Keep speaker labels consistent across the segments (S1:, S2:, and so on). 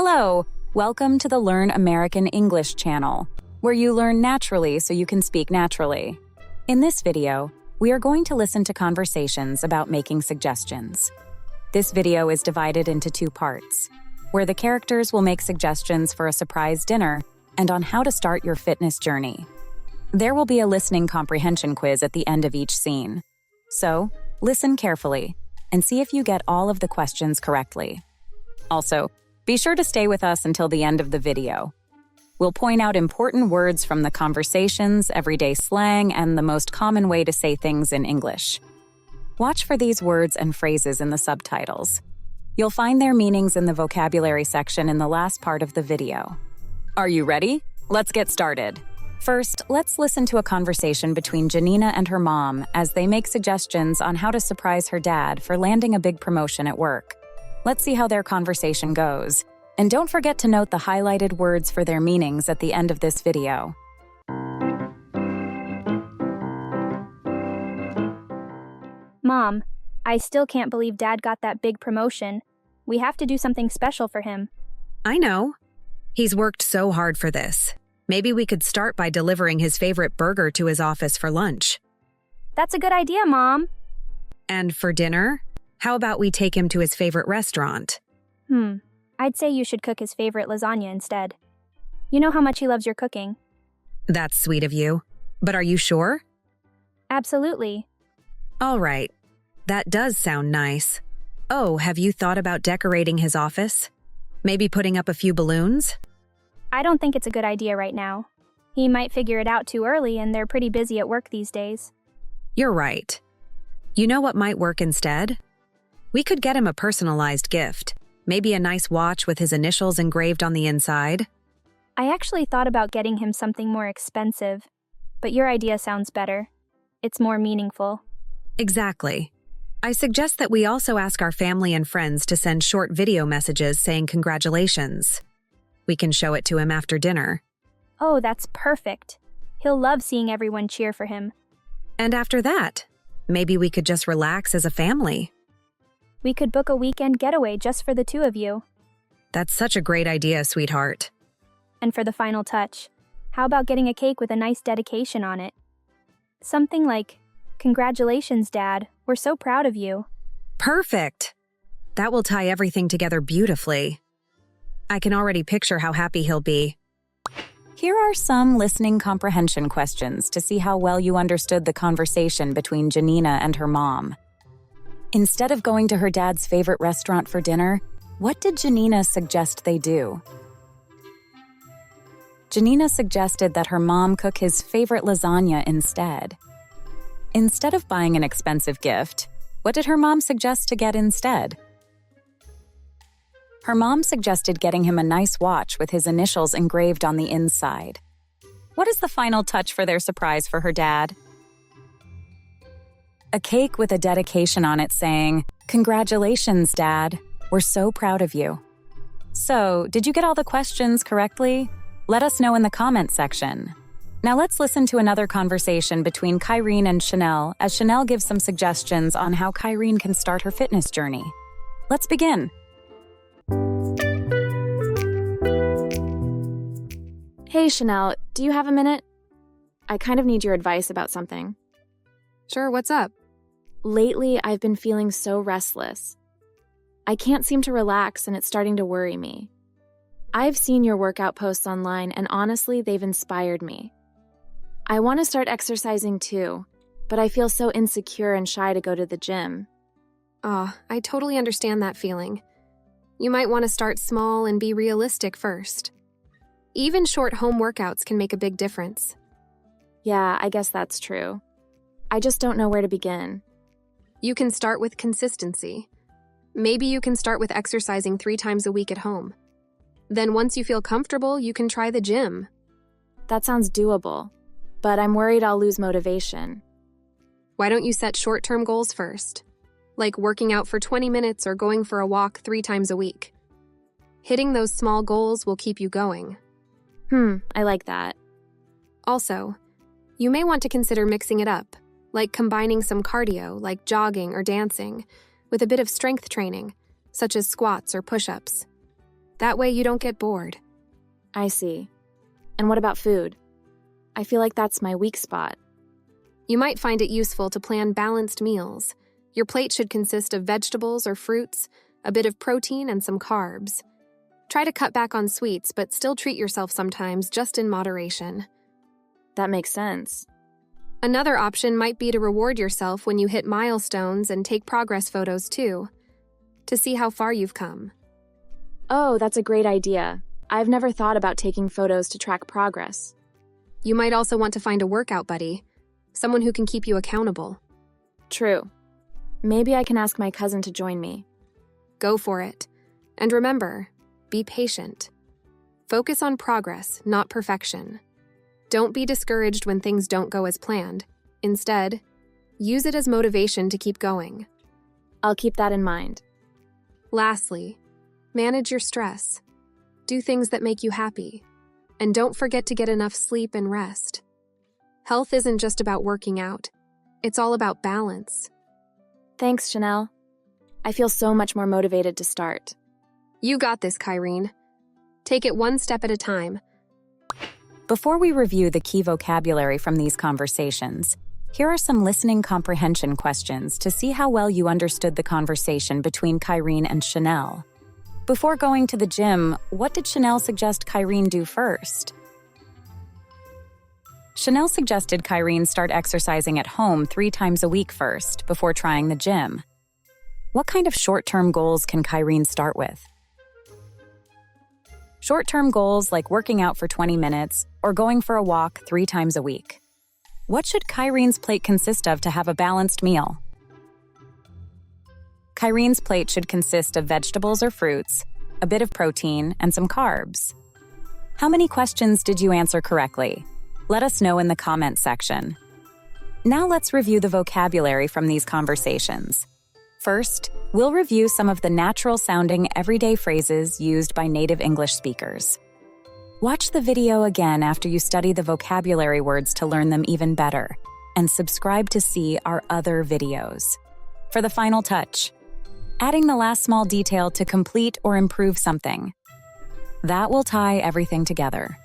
S1: Hello, welcome to the Learn American English channel, where you learn naturally so you can speak naturally. In this video, we are going to listen to conversations about making suggestions. This video is divided into two parts, where the characters will make suggestions for a surprise dinner and on how to start your fitness journey. There will be a listening comprehension quiz at the end of each scene. So, listen carefully and see if you get all of the questions correctly. Also, be sure to stay with us until the end of the video. We'll point out important words from the conversations, everyday slang, and the most common way to say things in English. Watch for these words and phrases in the subtitles. You'll find their meanings in the vocabulary section in the last part of the video. Are you ready? Let's get started. First, let's listen to a conversation between Janina and her mom as they make suggestions on how to surprise her dad for landing a big promotion at work. Let's see how their conversation goes. And don't forget to note the highlighted words for their meanings at the end of this video.
S2: Mom, I still can't believe Dad got that big promotion. We have to do something special for him.
S3: I know. He's worked so hard for this. Maybe we could start by delivering his favorite burger to his office for lunch.
S2: That's a good idea, Mom.
S3: And for dinner, how about we take him to his favorite restaurant?
S2: I'd say you should cook his favorite lasagna instead. You know how much he loves your cooking.
S3: That's sweet of you. But are you sure?
S2: Absolutely.
S3: All right. That does sound nice. Oh, have you thought about decorating his office? Maybe putting up a few balloons?
S2: I don't think it's a good idea right now. He might figure it out too early, and they're pretty busy at work these days.
S3: You're right. You know what might work instead? We could get him a personalized gift. Maybe a nice watch with his initials engraved on the inside.
S2: I actually thought about getting him something more expensive, but your idea sounds better. It's more meaningful.
S3: Exactly. I suggest that we also ask our family and friends to send short video messages saying congratulations. We can show it to him after dinner.
S2: Oh, that's perfect. He'll love seeing everyone cheer for him.
S3: And after that, maybe we could just relax as a family.
S2: We could book a weekend getaway just for the two of you.
S3: That's such a great idea, sweetheart.
S2: And for the final touch, how about getting a cake with a nice dedication on it? Something like, "Congratulations, Dad. We're so proud of you."
S3: Perfect! That will tie everything together beautifully. I can already picture how happy he'll be.
S1: Here are some listening comprehension questions to see how well you understood the conversation between Janina and her mom. Instead of going to her dad's favorite restaurant for dinner, what did Janina suggest they do? Janina suggested that her mom cook his favorite lasagna instead. Instead of buying an expensive gift, what did her mom suggest to get instead? Her mom suggested getting him a nice watch with his initials engraved on the inside. What is the final touch for their surprise for her dad? A cake with a dedication on it saying, "Congratulations, Dad. We're so proud of you." So, did you get all the questions correctly? Let us know in the comment section. Now let's listen to another conversation between Kyrene and Chanel as Chanel gives some suggestions on how Kyrene can start her fitness journey. Let's begin.
S4: Hey, Chanel, do you have a minute? I kind of need your advice about something.
S5: Sure, what's up?
S4: Lately, I've been feeling so restless. I can't seem to relax, and it's starting to worry me. I've seen your workout posts online, and honestly, they've inspired me. I want to start exercising too, but I feel so insecure and shy to go to the gym.
S5: I totally understand that feeling. You might want to start small and be realistic first. Even short home workouts can make a big difference.
S4: Yeah, I guess that's true. I just don't know where to begin.
S5: You can start with consistency. Maybe you can start with exercising 3 times a week at home. Then once you feel comfortable, you can try the gym.
S4: That sounds doable, but I'm worried I'll lose motivation.
S5: Why don't you set short-term goals first? Like working out for 20 minutes or going for a walk 3 times a week. Hitting those small goals will keep you going.
S4: I like that.
S5: Also, you may want to consider mixing it up, like combining some cardio, like jogging or dancing, with a bit of strength training, such as squats or push-ups. That way you don't get bored.
S4: I see. And what about food? I feel like that's my weak spot.
S5: You might find it useful to plan balanced meals. Your plate should consist of vegetables or fruits, a bit of protein, and some carbs. Try to cut back on sweets, but still treat yourself sometimes, just in moderation.
S4: That makes sense.
S5: Another option might be to reward yourself when you hit milestones and take progress photos too, to see how far you've come.
S4: Oh, that's a great idea. I've never thought about taking photos to track progress.
S5: You might also want to find a workout buddy, someone who can keep you accountable.
S4: True. Maybe I can ask my cousin to join me.
S5: Go for it. And remember, be patient. Focus on progress, not perfection. Don't be discouraged when things don't go as planned. Instead, use it as motivation to keep going.
S4: I'll keep that in mind.
S5: Lastly, manage your stress. Do things that make you happy. And don't forget to get enough sleep and rest. Health isn't just about working out. It's all about balance.
S4: Thanks, Chanel. I feel so much more motivated to start.
S5: You got this, Kyrene. Take it one step at a time.
S1: Before we review the key vocabulary from these conversations, here are some listening comprehension questions to see how well you understood the conversation between Kyrene and Chanel. Before going to the gym, what did Chanel suggest Kyrene do first? Chanel suggested Kyrene start exercising at home 3 times a week first, before trying the gym. What kind of short-term goals can Kyrene start with? Short-term goals like working out for 20 minutes or going for a walk 3 times a week. What should Kyrene's plate consist of to have a balanced meal? Kyrene's plate should consist of vegetables or fruits, a bit of protein, and some carbs. How many questions did you answer correctly? Let us know in the comments section. Now let's review the vocabulary from these conversations. First, we'll review some of the natural-sounding everyday phrases used by native English speakers. Watch the video again after you study the vocabulary words to learn them even better, and subscribe to see our other videos. For the final touch, adding the last small detail to complete or improve something. That will tie everything together.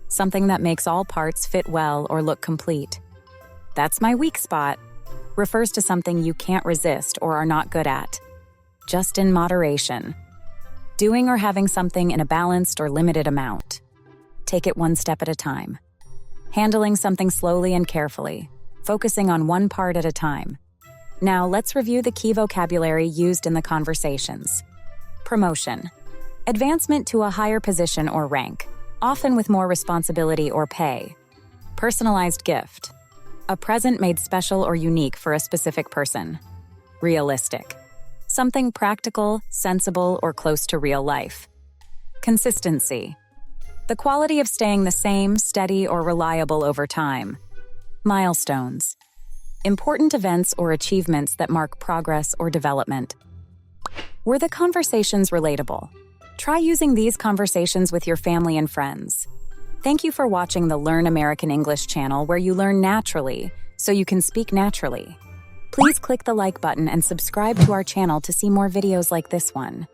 S1: Something that makes all parts fit well or look complete. That's my weak spot. Refers to something you can't resist or are not good at. Just in moderation. Doing or having something in a balanced or limited amount. Take it one step at a time. Handling something slowly and carefully, focusing on one part at a time. Now let's review the key vocabulary used in the conversations. Promotion. Advancement to a higher position or rank, often with more responsibility or pay. Personalized gift. A present made special or unique for a specific person. Realistic. Something practical, sensible, or close to real life. Consistency. The quality of staying the same, steady, or reliable over time. Milestones. Important events or achievements that mark progress or development. Were the conversations relatable? Try using these conversations with your family and friends. Thank you for watching the Learn American English channel, where you learn naturally so you can speak naturally. Please click the like button and subscribe to our channel to see more videos like this one.